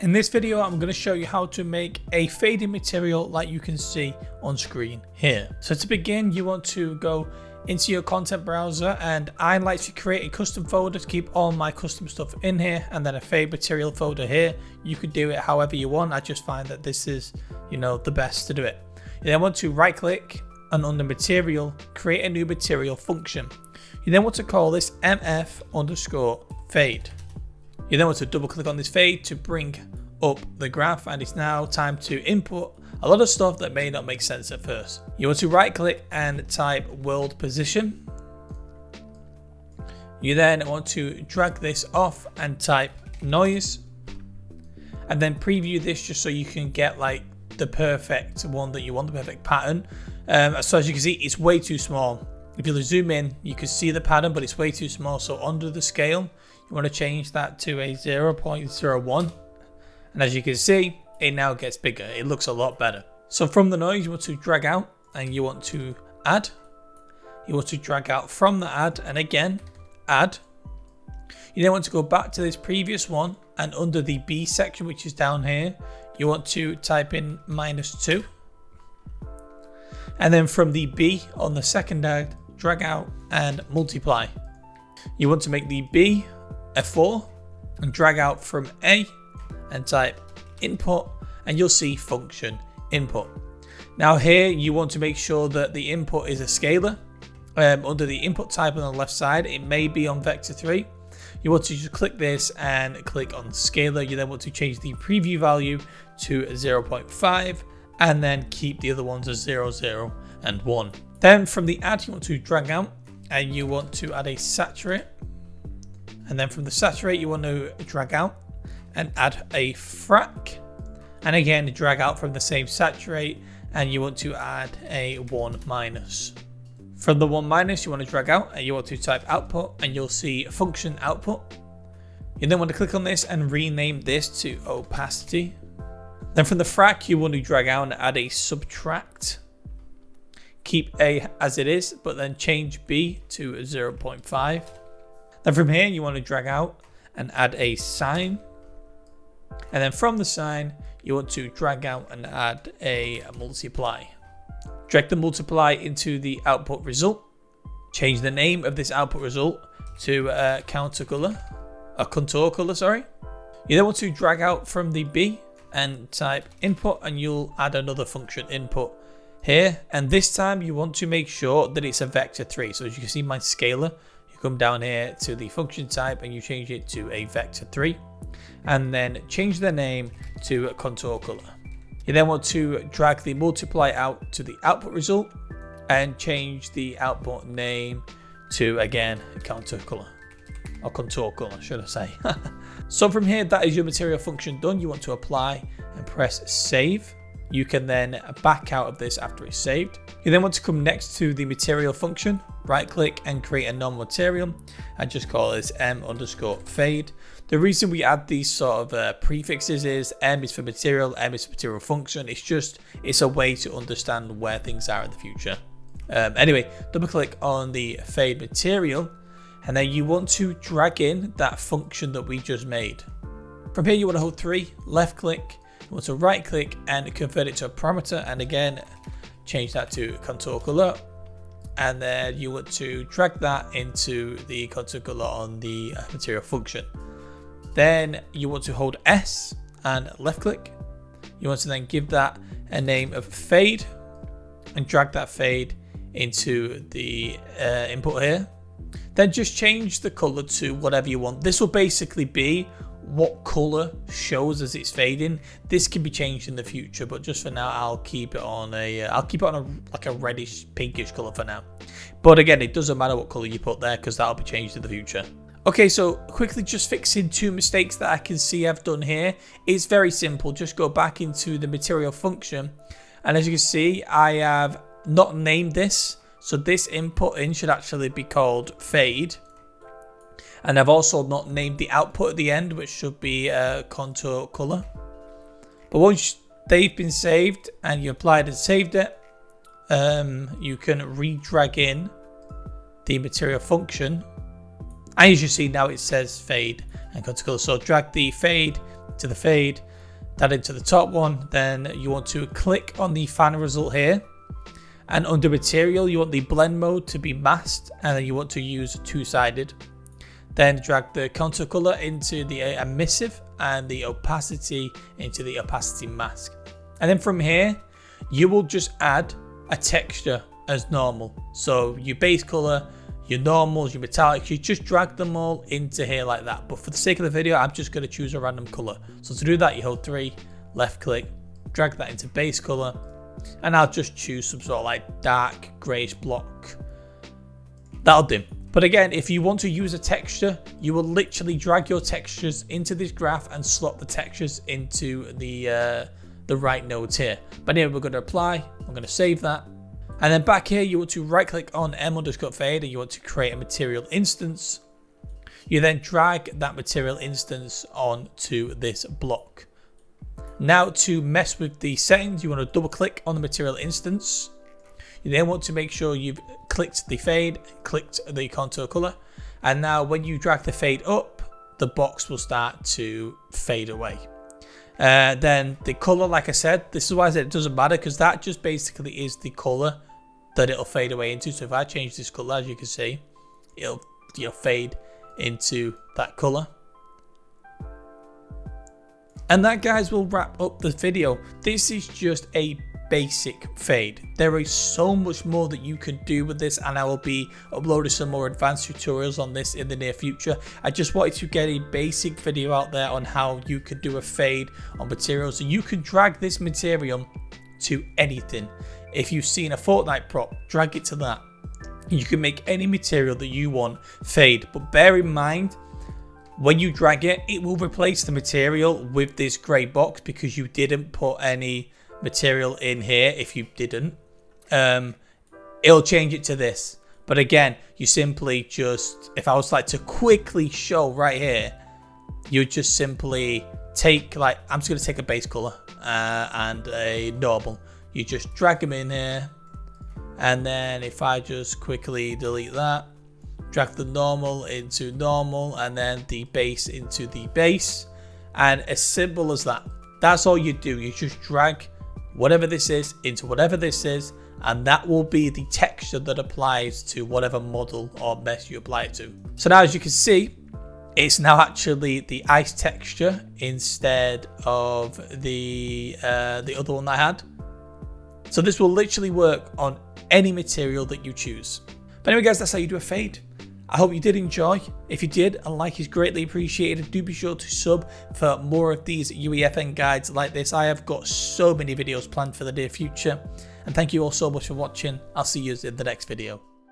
In this video, I'm going to show you how to make a fading material like you can see on screen here. So to begin, you want to go into your content browser, and I like to create a custom folder to keep all my custom stuff in here, and then a fade material folder here. You could do it however you want. I just find that this is, the best to do it. You then want to right click and under material, create a new material function. You then want to call this mf_fade. You then want to double click on this fade to bring up the graph, and it's now time to input a lot of stuff that may not make sense at first. You want to right click and type world position. You then want to drag this off and type noise, and then preview this just so you can get like the perfect one that you want, the perfect pattern. So as you can see, it's way too small. If you zoom in, you can see the pattern, but it's way too small. So under the scale, you want to change that to a 0.01. And as you can see, it now gets bigger. It looks a lot better. So from the noise, you want to drag out and you want to add. You want to drag out from the add and again, add. You then want to go back to this previous one, and under the B section, which is down here, you want to type in -2. And then from the B on the second add, drag out and multiply. You want to make the B a 4 and drag out from A and type input, and you'll see function input. Now here you want to make sure that the input is a scalar. Under the input type on the left side, it may be on vector 3. You want to just click this and click on scalar. You then want to change the preview value to 0.5 and then keep the other ones as 0, 0 and 1. Then from the add, you want to drag out and you want to add a saturate. And then from the saturate, you want to drag out and add a frac. And again, drag out from the same saturate, and you want to add a 1-. From the 1-, you want to drag out and you want to type output, and you'll see function output. You then want to click on this and rename this to opacity. Then from the frac, you want to drag out and add a subtract. Keep A as it is, but then change B to 0.5. Then from here, you want to drag out and add a sign. And then from the sign, you want to drag out and add a multiply. Drag the multiply into the output result. Change the name of this output result to contour color, sorry. You then want to drag out from the B and type input, and you'll add another function input here. And this time you want to make sure that it's a vector 3. So as you can see, my scalar, you come down here to the function type and you change it to a vector 3, and then change the name to contour color. You then want to drag the multiply out to the output result and change the output name to, again, contour color, or contour color, should I say. So from here, that is your material function done. You want to apply and press save. You can then back out of this after it's saved. You then want to come next to the material function, right click and create a non-material, and just call this m_fade. The reason we add these sort of prefixes is M is for material, M is for material function. It's a way to understand where things are in the future. Anyway, double click on the fade material, and then you want to drag in that function that we just made. From here, you want to hold 3, left click. You want to right click and convert it to a parameter, and again change that to contour color, and then you want to drag that into the contour color on the material function. Then you want to hold S and left click. You want to then give that a name of fade and drag that fade into the input here. Then just change the color to whatever you want. This will basically be what color shows as it's fading. This can be changed in the future, but just for now, I'll keep it on a like a reddish pinkish color for now. But again, it doesn't matter what color you put there, because that'll be changed in the future. Okay, so quickly just fixing 2 mistakes that I can see I've done here. It's very simple. Just go back into the material function, and as you can see, I have not named this. So this input in should actually be called fade. And I've also not named the output at the end, which should be contour color. But once they've been saved and you applied and saved it, you can re-drag in the material function. And as you see now, it says fade and contour color. So drag the fade to the fade, that into the top one. Then you want to click on the final result here, and under material you want the blend mode to be masked, and then you want to use two-sided. Then drag the contour color into the emissive and the opacity into the opacity mask. And then from here, you will just add a texture as normal. So your base color, your normals, your metallics, you just drag them all into here like that. But for the sake of the video, I'm just going to choose a random color. So to do that, you hold 3, left click, drag that into base color, and I'll just choose some sort of like dark grayish block. That'll do. But again, if you want to use a texture, you will literally drag your textures into this graph and slot the textures into the right nodes here. But anyway, we're going to apply. I'm going to save that. And then back here, you want to right click on M_fade and you want to create a material instance. You then drag that material instance onto this block. Now to mess with the settings, you want to double click on the material instance. You then want to make sure you've clicked the fade, clicked the contour color, and now when you drag the fade up, the box will start to fade away. Then the color, like I said, this is why I said it doesn't matter, because that just basically is the color that it'll fade away into. So if I change this color, as you can see, it'll fade into that color. And that, guys, will wrap up the video. This is just a basic fade. There is so much more that you can do with this, and I will be uploading some more advanced tutorials on this in the near future. I just wanted to get a basic video out there on how you could do a fade on materials. So you can drag this material to anything. If you've seen a Fortnite prop, drag it to that. You can make any material that you want fade, but bear in mind, when you drag it, it will replace the material with this grey box because you didn't put any material in here. If you didn't, it'll change it to this. But again, you simply just, if I was like to quickly show right here, you just simply take, like, I'm just going to take a base color and a normal. You just drag them in here, and then if I just quickly delete that, drag the normal into normal, and then the base into the base, and as simple as that. That's all you do. You just drag whatever this is into whatever this is, and that will be the texture that applies to whatever model or mesh you apply it to. So now, as you can see, it's now actually the ice texture instead of the other one that I had. So this will literally work on any material that you choose. But anyway, guys, that's how you do a fade. I hope you did enjoy. If you did, a like is greatly appreciated. Do be sure to sub for more of these UEFN guides like this. I have got so many videos planned for the near future. And thank you all so much for watching. I'll see you in the next video.